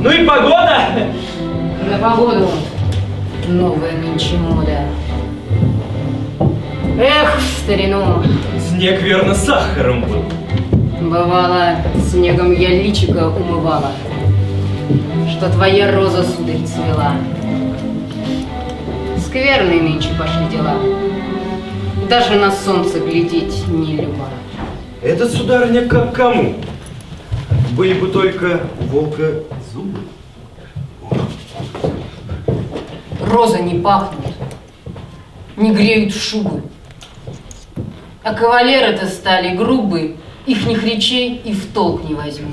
Ну и погода! На погоду новая нынче мода. Эх, в старину. Снег, верно, сахаром был. Бывало, снегом я личико умывала, что твоя роза, сударь, цвела. Скверные нынче пошли дела. Даже на солнце глядеть не люба. Это, сударыня, как кому? Были бы только у волка зубы. Розы не пахнут, не греют шубы. А кавалеры-то стали грубы, ихних речей и в толк не возьму.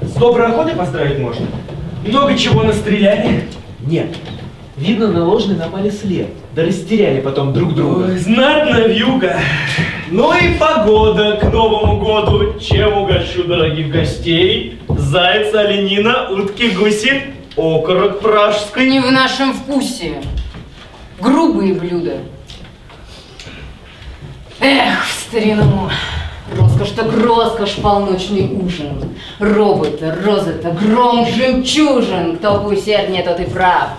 С доброй охотой поздравить можно. Много чего настреляли. Нет. Видно, наложенный напали след. Да растеряли потом друг друга. Ой, знатно вьюга. Ну и погода к Новому году. Чем угощу дорогих гостей? Зайца, оленина, утки, гуси, окорок пражской. Не в нашем вкусе. Грубые блюда. Эх, в старину. Роскошь так роскошь, полночный ужин. Робота, роза-то, гром жемчужин. Кто поусерднее, тот и прав.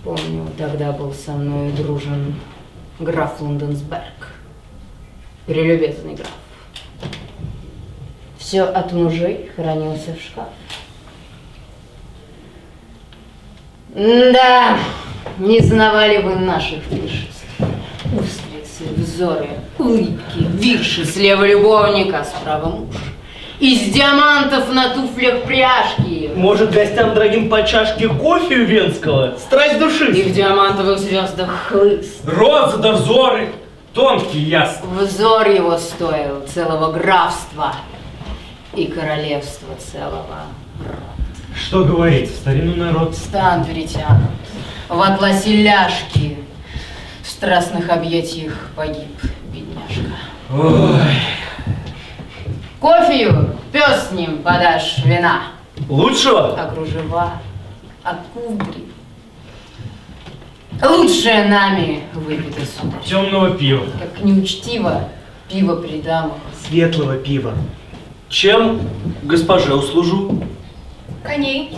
Помню, тогда был со мною дружен граф Лондонсберг. Прелюбезный граф. Все от мужей хранился в шкаф. Да, не знавали вы наших пиршеств. Устрицы, взоры, улыбки, вирши, слева любовника, справа муж. Из диамантов на туфлях пряжки. Может, гостям дорогим по чашке кофе венского? Страсть И души. в диамантовых звездах хлыст. Розы да взоры, тонкие, ясные. Взор его стоил целого графства и королевства целого. Что говорить, в старину народ. Стан перетянут, в атласе ляжки, в страстных объятиях погиб бедняжка. Ой. Кофею, пес с ним подашь вина, Лучшего? а кружева, а кубри. Лучшее нами выпито, сударь. Темного пива. Как неучтиво пиво при дамах. Светлого пива. Чем госпоже услужу? Коней.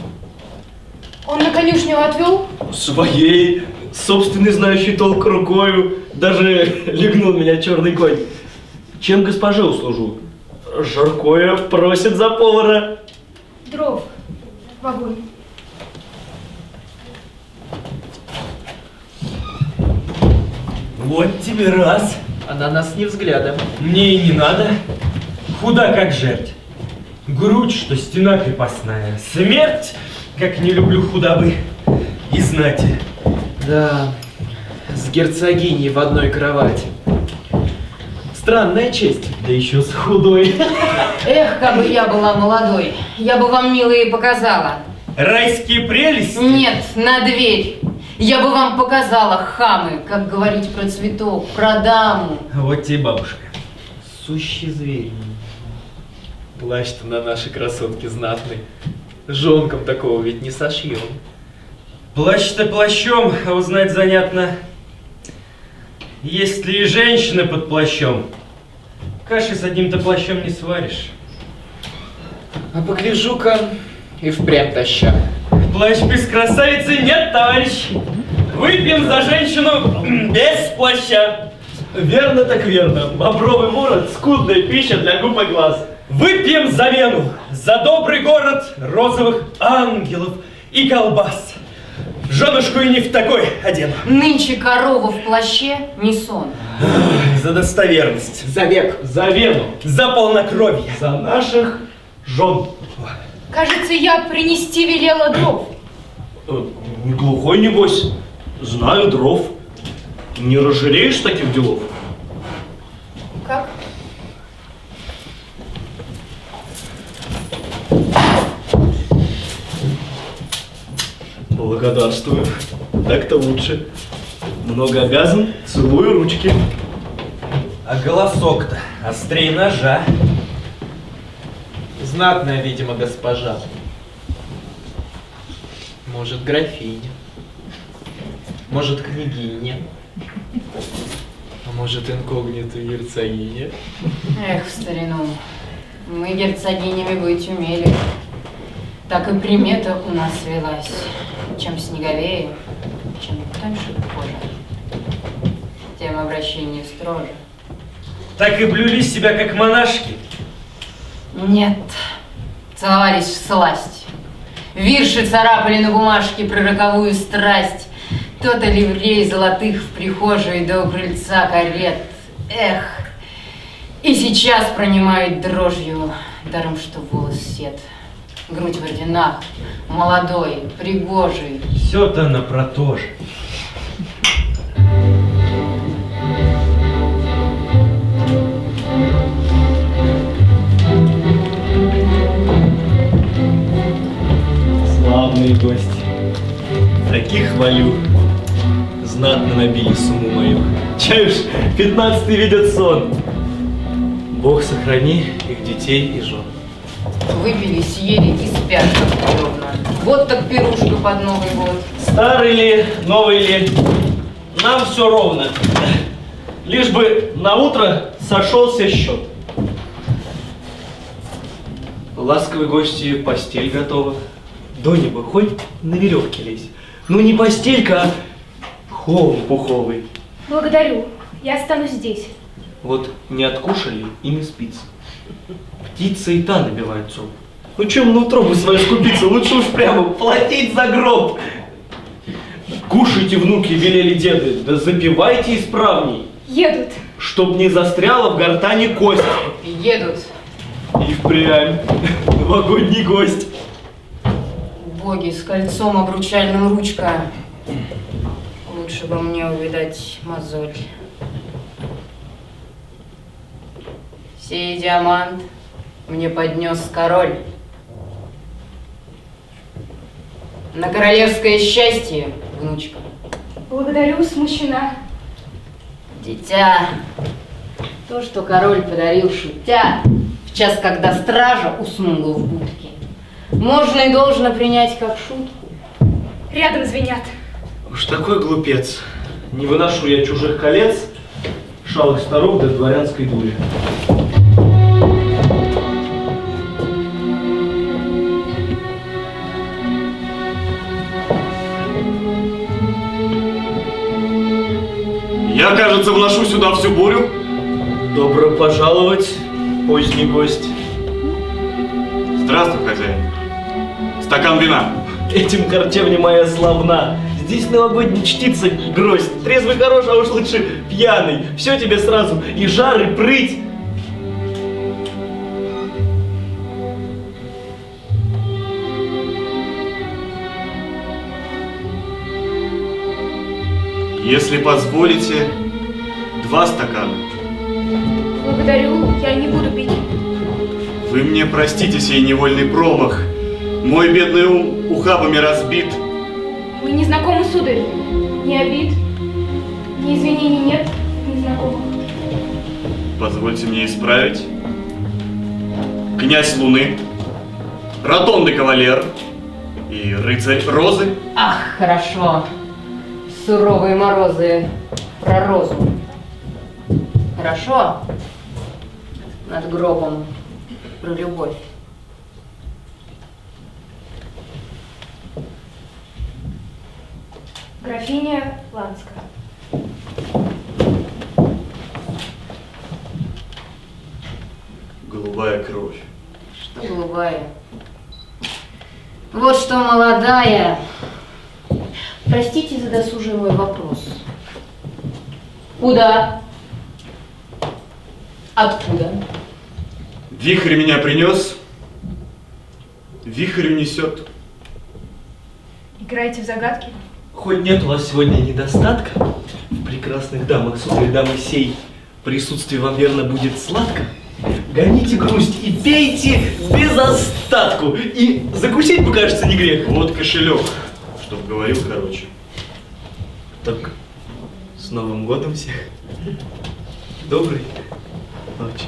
Он на конюшню отвел? Своей, собственной знающей толк рукою. Даже легнул меня черный конь. Чем госпоже услужу? Жаркое просит за повара. Дров в огонь. Вот тебе раз. А на нас не взглядом. Мне и не надо. Худа как жерть. Грудь, что стена крепостная. Смерть, как не люблю худобы. И знати. Да, с герцогиней в одной кровати. Странная честь. Да еще с худой. Эх, как бы я была молодой, я бы вам, милые, показала. Райские прелести. Нет, на дверь. Я бы вам показала, хамы, как говорить про цветок, про даму. Вот тебе бабушка. Сущий зверь. Плащ-то на нашей красотке знатный. Жонкам такого ведь не сошьем. Плащ-то плащом, а узнать занятно. Есть ли и женщины под плащом? Каши с одним-то плащом не сваришь. А погляжу-ка и впрямь таща. Плащ без красавицы нет, товарищ. Выпьем за женщину без плаща. Верно так верно. Бобровый ворот – скудная пища для губ и глаз. Выпьем за Вену, за добрый город розовых ангелов и колбас. Женушку и не в такой одену. Нынче корова в плаще не сон. За достоверность, За век. За Вену. за полнокровие. За наших жен. Кажется, я принести велела дров. Не глухой, небось. Знаю дров. Не разжиреешь таких делов? Как? Благодарствую. Так-то лучше. Много обязан, целую ручки. А голосок-то острей ножа. Знатная, видимо, госпожа. Может, графиня. Может, княгиня. А может, инкогнито герцогиня. Эх, в старину. Мы герцогинями быть умели. Так и примета у нас велась. Чем снеговее, чем тоньше кожа, тем обращение строже. Так и блюли себя, как монашки. Нет, целовались в сласть. Вирши царапали на бумажке про роковую страсть. То-то ливрей золотых в прихожей до крыльца карет. Эх, и сейчас пронимают дрожью, даром что волос сед. Грудь в орденах, молодой, пригожий. Все-то она про то же. Славные гости. Таких хвалю. Знатно набили сумму мою. Чаюш, 15-й видят сон. Бог сохрани их детей и жен. Выпили, съели и спят как бревна. Вот так пирушка под Новый год. Старый ли, новый ли, нам все ровно. Лишь бы на утро сошелся счет. Ласковые гости, постель готова. До неба хоть на веревке лезь. Ну не постелька, а холм пуховый. Благодарю. Я останусь здесь. Вот не откушали и не спится. Птица и та набивает зуб. Ну чем на утробу свою скупиться? Лучше уж прямо платить за гроб. Кушайте, внуки, велели деды, да запивайте исправней, Едут. чтоб не застряла в гортани кость. Едут. И впрямь новогодний гость. Боги, с кольцом обручальным ручка. Лучше бы мне увидать мозоль. Сей диамант мне поднес король. На королевское счастье, внучка. Благодарю, смущена. Дитя, то, что король подарил шутя, в час, когда стража уснула в будке, можно и должно принять как шутку. Рядом звенят. Уж такой глупец. Не выношу я чужих колец, шалых старух до дворянской дури. Я, кажется, вношу сюда всю бурю. Добро пожаловать, поздний гость. Здравствуй, хозяин. Стакан вина. Этим картевня моя славна. Здесь новогодний чтится гроздь. Трезвый хорош, а уж лучше пьяный. Все тебе сразу и жар, и прыть. Если позволите, 2 стакана. Благодарю, я не буду пить. Вы мне простите сей невольный промах. Мой бедный ум ухабами разбит. Мы не знакомы, сударь. Ни обид, ни извинений нет, не знакомых. Позвольте мне исправить. Князь Луны, ротонды кавалер и рыцарь Розы. Ах, хорошо. Суровые морозы про розу. Хорошо. Над гробом про любовь. Графиня Ланская. Голубая кровь. Что голубая? Вот что молодая. Простите за досужий мой вопрос. Куда? Откуда? Вихрь меня принес, вихрь унесет. Играете в загадки? Хоть нет у вас сегодня недостатка в прекрасных дамах, сударь, дамы сей, присутствие вам верно будет сладко. Гоните грусть и пейте без остатку. И закусить, покажется, не грех. Вот кошелек, чтоб говорил короче. Так, с Новым годом всех. Доброй ночи.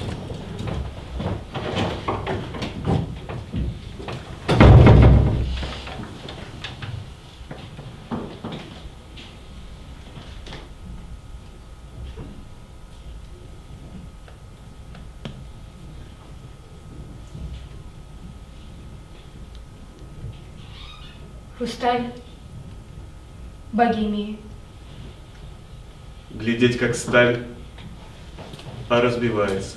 Хрусталь. Богемия. Глядеть, как сталь, а разбивается.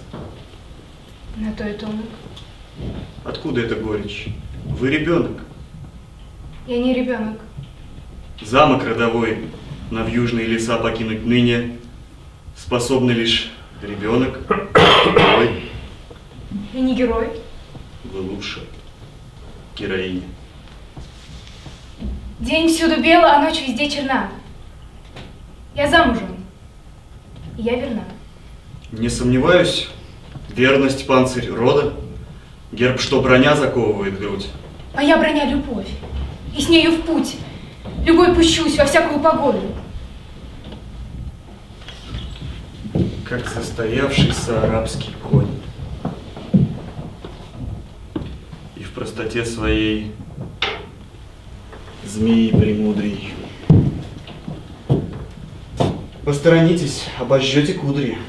На то и тонок. Откуда эта горечь? Вы ребенок. Я не ребенок. Замок родовой на вьюжные леса покинуть ныне способны лишь ребенок. Герой. Я не герой. Вы лучше. Героиня. День всюду бело, а ночь везде черна. Я замужем. И я верна. Не сомневаюсь, верность панцирь рода, герб, что броня заковывает грудь. Моя броня — любовь. И с нею в путь. Любой пущусь во всякую погоду. Как застоявшийся арабский конь. И в простоте своей змеи премудрей. Посторонитесь, обожжете кудри.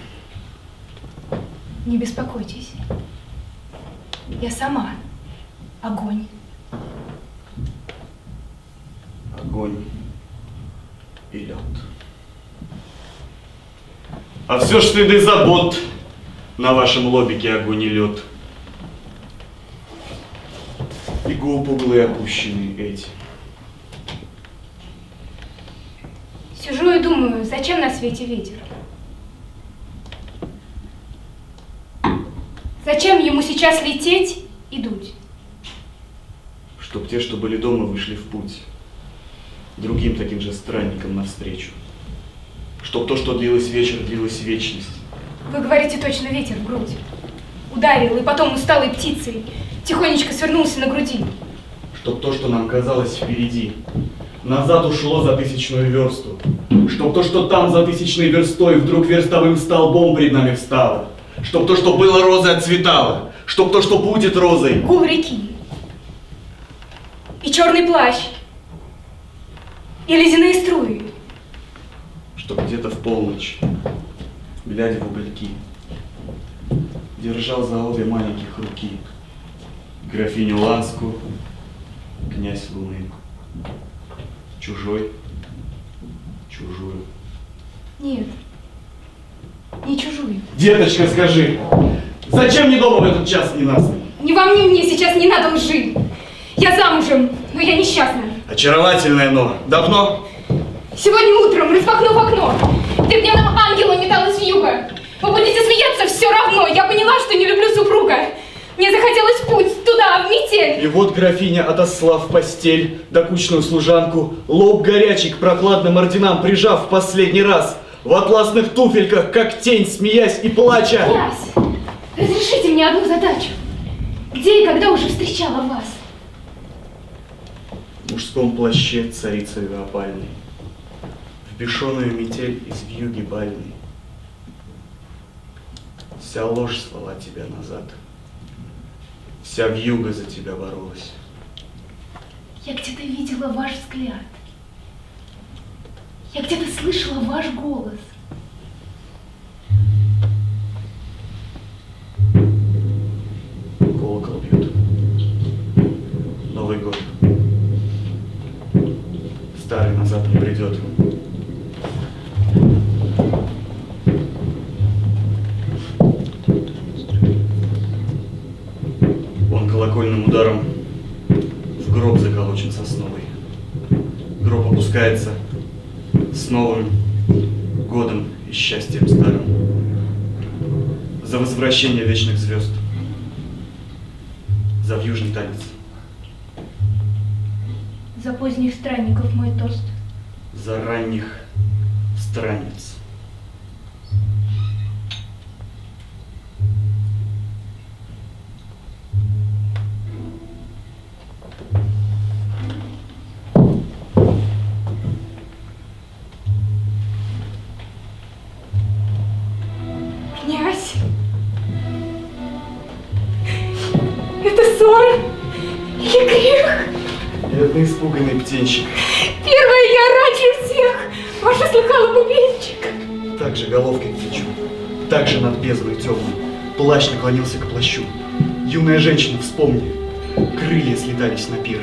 Не беспокойтесь. Я сама огонь. Огонь и лед. А все ж следы забот на вашем лобике огонь и лед. И губы углы опущены эти. Сижу и думаю, зачем на свете ветер? Зачем ему сейчас лететь и дуть? Чтоб те, что были дома, вышли в путь. Другим таким же странникам навстречу. Чтоб то, что длилось вечер, длилась вечность. Вы говорите точно, ветер в грудь. Ударил, и потом усталой птицей тихонечко свернулся на груди. Чтоб то, что нам казалось впереди, назад ушло за 1000 версту. Чтоб то, что там за 1000 верстой, вдруг верстовым столбом пред нами встало. Чтоб то, что было розой, отцветало. Чтоб то, что будет розой. Гул реки. И черный плащ. И ледяные струи. Чтоб где-то в полночь, глядя в угольки, держал за обе маленьких руки графиню Ланскую, князь Луны. Чужой, чужую. Нет, не чужую. Деточка, скажи, зачем мне дома в этот час ненастный? Ни вам, ни мне сейчас не надо лжи. Я замужем, но я несчастна. Очаровательное но. Давно? Сегодня утром, распахнув окно, где дневным ангелом металась вьюга. Вы будете смеяться все равно. Я поняла, что не люблю супруга. Мне захотелось в путь, туда, в метель. И вот графиня, отослав в постель докучную служанку, лоб горячий к прохладным орденам прижав в последний раз, в атласных туфельках, как тень, смеясь и плача. Князь, разрешите мне одну задачу. Где и когда уже встречала вас? В мужском плаще царицей опальной, в бешеную метель из вьюги бальной. Вся ложь слала тебя назад, вся вьюга за тебя боролась. Я где-то видела ваш взгляд. Я где-то слышала ваш голос. Колокол бьют. Новый год. Старый назад не придет. Он колокольным ударом в гроб заколочен сосновый. Гроб опускается с Новым годом и счастьем старым. За возвращение вечных звезд. За вьюжный танец. За поздних странников мой тост. За ранних странниц. Князь! Это сон или грех? Бедный испуганный птенчик. Первая я раньше всех! Ваша слыхала бубенчик! Так же головкой к плечу, так же над бездной темной. Плащ наклонился к плащу. Юная женщина, вспомни, крылья слетались на пир.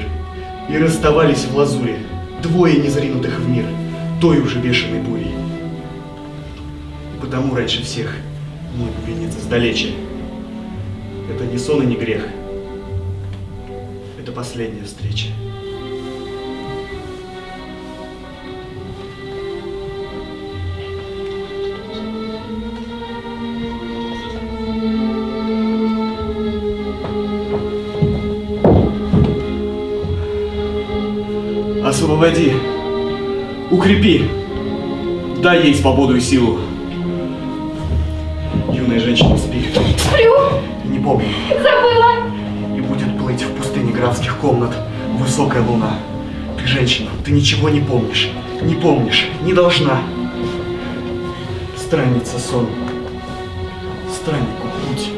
И расставались в лазуре двое незринутых в мир, той уже бешеной бурей. И потому раньше всех мой бубенец издалече. Это не сон и не грех. Это последняя встреча. Освободи, укрепи, дай ей свободу и силу. Юная женщина, спи. Сплю, И не помни, забыла. и будет плыть в пустыне графских комнат высокая луна. Ты женщина, ты ничего не помнишь, не должна. Странница сон, страннику путь.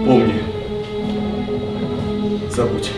Помни, забудь.